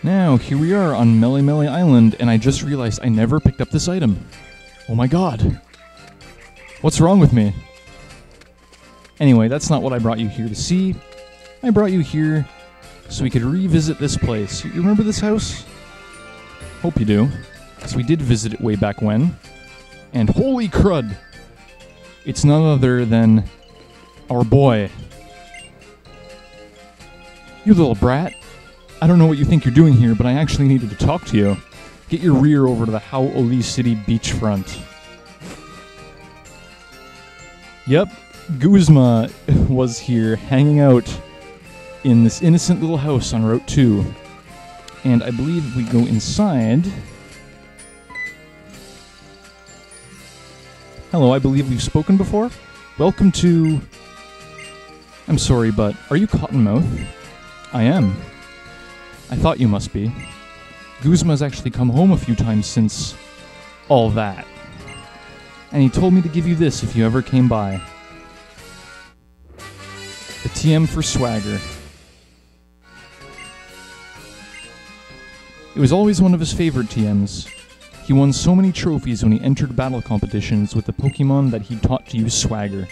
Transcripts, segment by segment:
Now, here we are on Mele Mele Island, and I just realized I never picked up this item. Oh my god. What's wrong with me? Anyway, that's not what I brought you here to see. I brought you here so we could revisit this place. You remember this house? Hope you do, because we did visit it way back when. And holy crud! It's none other than our boy. You little brat. I don't know what you think you're doing here, but I actually needed to talk to you. Get your rear over to the Howoli City beachfront. Yep, Guzma was here hanging out in this innocent little house on Route 2. And I believe if we go inside... Hello, I believe we've spoken before. Welcome to... I'm sorry, but are you Cottonmouth? I am. I thought you must be. Guzma's actually come home a few times since all that. And he told me to give you this if you ever came by. The TM for swagger. It was always one of his favorite TMs. He won so many trophies when he entered battle competitions with the Pokémon that he taught to use swagger.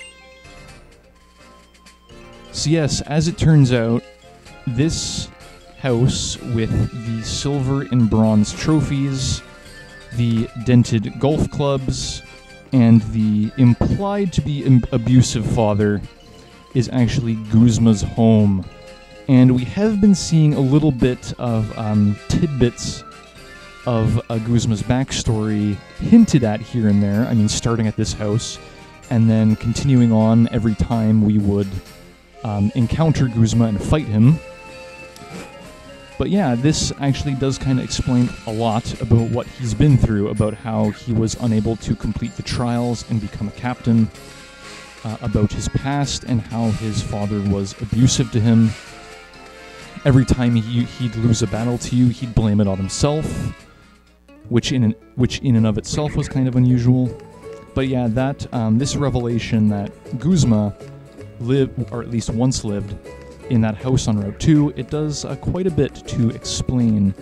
So yes, as it turns out, this house with the silver and bronze trophies, the dented golf clubs, and the implied to be abusive father is actually Guzma's home. And we have been seeing a little bit of tidbits of Guzma's backstory hinted at here and there. I mean, starting at this house, and then continuing on every time we would encounter Guzma and fight him. But yeah, this actually does kind of explain a lot about what he's been through, about how he was unable to complete the trials and become a captain, about his past and how his father was abusive to him. Every time he'd lose a battle to you, he'd blame it on himself, which in and of itself was kind of unusual. But yeah, that this revelation that Guzma lived, or at least once lived, in that house on Route 2, it does quite a bit to explain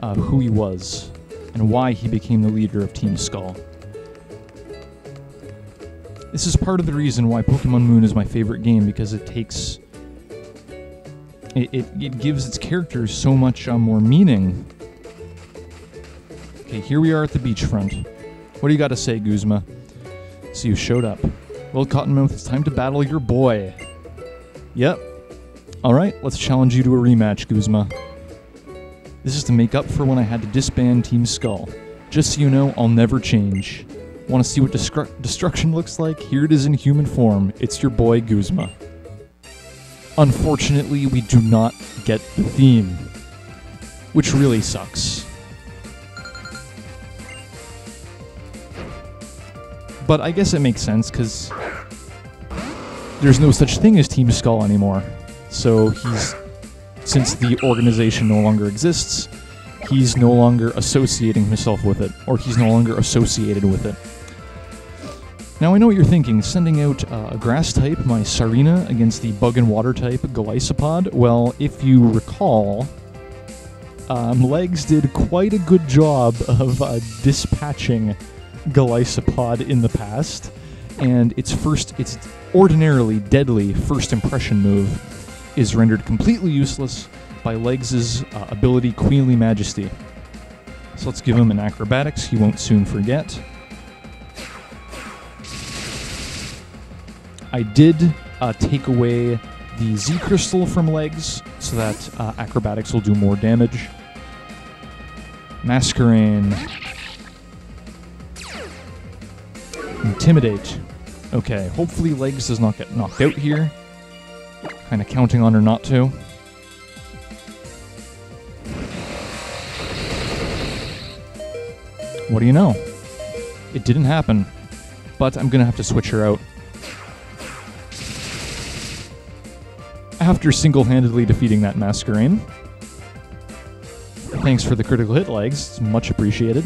who he was and why he became the leader of Team Skull. This is part of the reason why Pokemon Moon is my favorite game, because it takes... It gives its characters so much more meaning. Okay, here we are at the beachfront. What do you got to say, Guzma? So you showed up. Well, Cottonmouth, it's time to battle your boy. Yep. Alright, let's challenge you to a rematch, Guzma. This is to make up for when I had to disband Team Skull. Just so you know, I'll never change. Want to see what destruction looks like? Here it is in human form. It's your boy, Guzma. Unfortunately, we do not get the theme, which really sucks. But I guess it makes sense, because there's no such thing as Team Skull anymore. So since the organization no longer exists, he's no longer associating himself with it, or he's no longer associated with it. Now I know what you're thinking, sending out a grass type, my Sarina, against the bug and water type Golisopod. Well, if you recall, Legs did quite a good job of dispatching Golisopod in the past, and its ordinarily deadly first impression move is rendered completely useless by Legs' ability Queenly Majesty. So let's give him an acrobatics he won't soon forget. I did take away the Z Crystal from Legs, so that acrobatics will do more damage. Masquerain. Intimidate. Okay, hopefully Legs does not get knocked out here. Kind of counting on her not to. What do you know? It didn't happen, but I'm gonna have to switch her out. After single-handedly defeating that Masquerain. Thanks for the critical hit, Legs. It's much appreciated.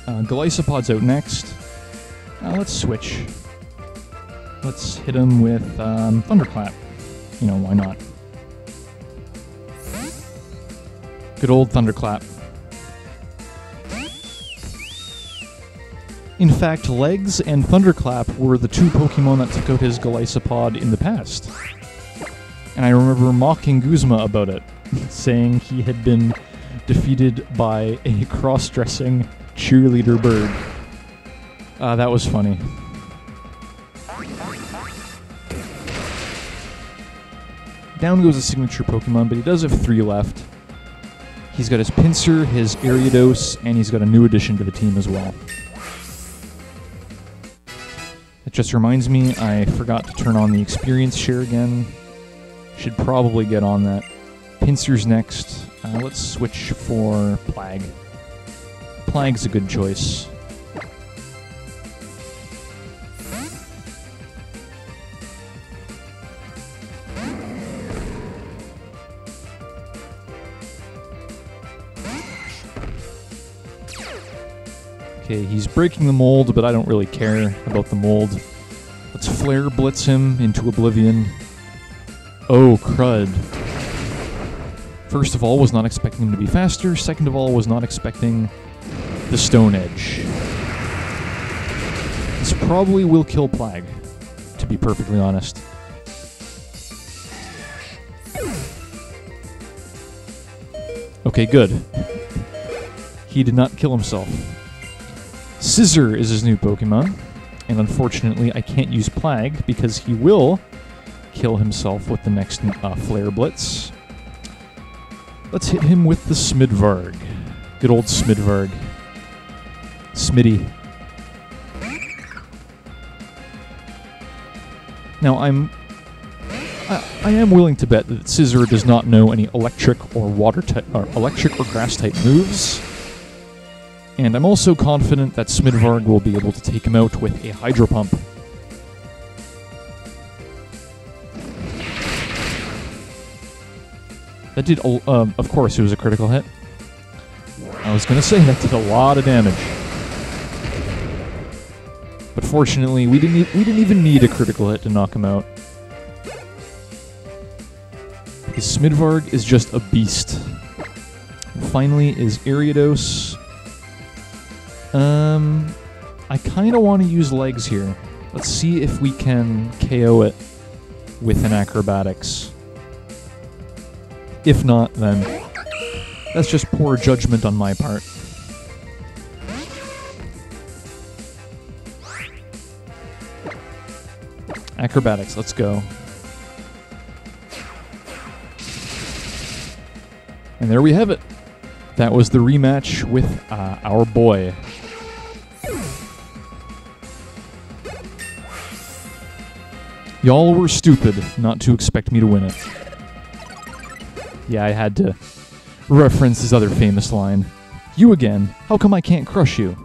Golisopod's out next. Let's switch. Let's hit him with Thunderclap. You know, why not? Good old Thunderclap. In fact, Legs and Thunderclap were the two Pokemon that took out his Golisopod in the past. And I remember mocking Guzma about it, saying he had been defeated by a cross-dressing cheerleader bird. That was funny. Down goes a signature Pokemon, but he does have 3 left. He's got his Pinsir, his Ariados, and he's got a new addition to the team as well. It just reminds me, I forgot to turn on the experience share again. Should probably get on that. Pinsir's next. Let's switch for Plague. Plague's a good choice. Okay, he's breaking the mold, but I don't really care about the mold. Let's Flare Blitz him into oblivion. Oh, crud. First of all, was not expecting him to be faster. Second of all, was not expecting the Stone Edge. This probably will kill Plague, to be perfectly honest. Okay, good. He did not kill himself. Scissor is his new Pokemon, and unfortunately I can't use Plague because he will kill himself with the next Flare Blitz. Let's hit him with the Smidvarg. Good old Smidvarg. Smitty. Now I am willing to bet that Scissor does not know any electric or water type or electric or grass type moves. And I'm also confident that Smidvarg will be able to take him out with a Hydro Pump. That did, of course, it was a critical hit. I was going to say that did a lot of damage. But fortunately, we didn't even need a critical hit to knock him out. Because Smidvarg is just a beast. And finally is Ariados. I kind of want to use Legs here. Let's see if we can KO it with an Acrobatics. If not, then that's just poor judgment on my part. Acrobatics, let's go. And there we have it. That was the rematch with our boy. Y'all were stupid not to expect me to win it. Yeah, I had to reference his other famous line. You again? How come I can't crush you?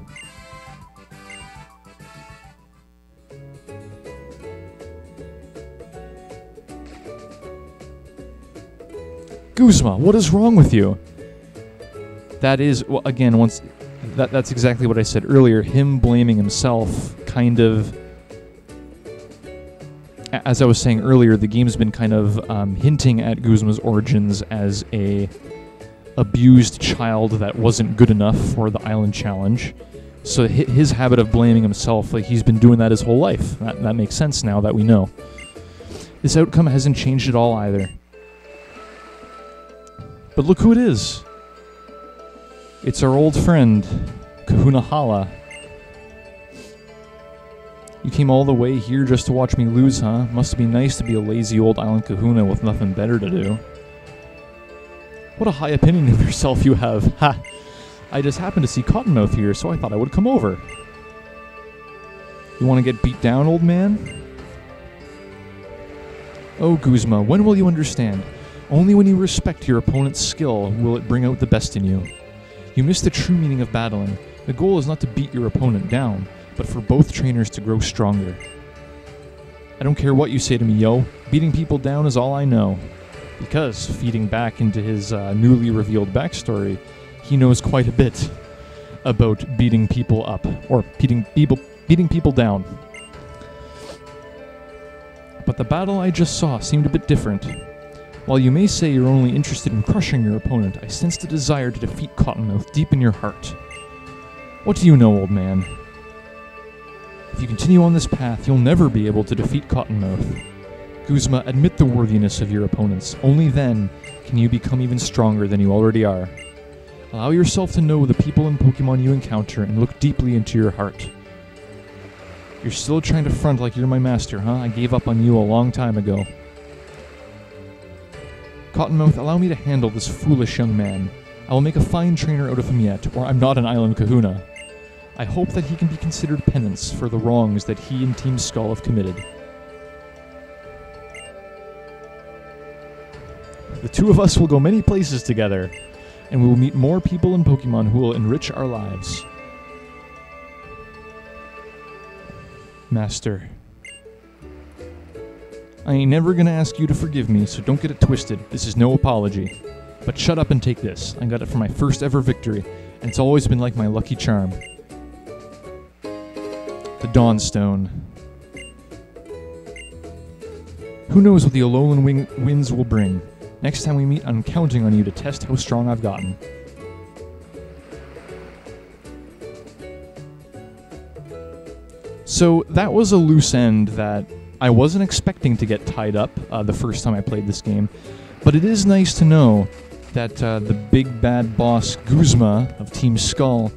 Guzma, what is wrong with you? That is, well, again, that's exactly what I said earlier. Him blaming himself kind of... As I was saying earlier, the game's been kind of hinting at Guzma's origins as a abused child that wasn't good enough for the Island Challenge. So his habit of blaming himself, like he's been doing that his whole life. That makes sense now that we know. This outcome hasn't changed at all either. But look who it is. It's our old friend, Kahuna Hala. You came all the way here just to watch me lose, huh? Must be nice to be a lazy old island kahuna with nothing better to do. What a high opinion of yourself you have. Ha! I just happened to see Cottonmouth here, so I thought I would come over. You want to get beat down, old man? Oh, Guzma, when will you understand? Only when you respect your opponent's skill will it bring out the best in you. You miss the true meaning of battling. The goal is not to beat your opponent down, but for both trainers to grow stronger. I don't care what you say to me, yo. Beating people down is all I know. Because, feeding back into his newly revealed backstory, he knows quite a bit about beating people up, or beating people down. but the battle I just saw seemed a bit different. While you may say you're only interested in crushing your opponent, I sensed a desire to defeat Cottonmouth deep in your heart. What do you know, old man? If you continue on this path, you'll never be able to defeat Cottonmouth. Guzma, admit the worthiness of your opponents. Only then can you become even stronger than you already are. Allow yourself to know the people and Pokemon you encounter and look deeply into your heart. You're still trying to front like you're my master, huh? I gave up on you a long time ago. Cottonmouth, allow me to handle this foolish young man. I will make a fine trainer out of him yet, or I'm not an island kahuna. I hope that he can be considered penance for the wrongs that he and Team Skull have committed. The two of us will go many places together, and we will meet more people and Pokemon who will enrich our lives. Master. I ain't never gonna ask you to forgive me, so don't get it twisted. This is no apology. But shut up and take this. I got it for my first ever victory, and it's always been like my lucky charm. The Dawnstone. Who knows what the Alolan winds will bring? Next time we meet, I'm counting on you to test how strong I've gotten. So that was a loose end that I wasn't expecting to get tied up the first time I played this game, but it is nice to know that the big bad boss Guzma of Team Skull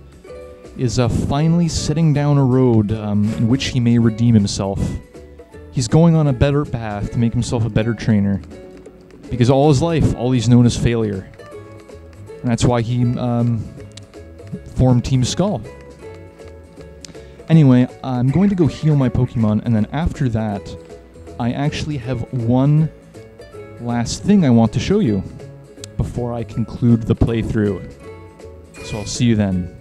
is finally setting down a road in which he may redeem himself. He's going on a better path to make himself a better trainer, because all his life, all he's known is failure. And that's why he formed Team Skull. Anyway, I'm going to go heal my Pokemon, and then after that, I actually have one last thing I want to show you before I conclude the playthrough. So I'll see you then.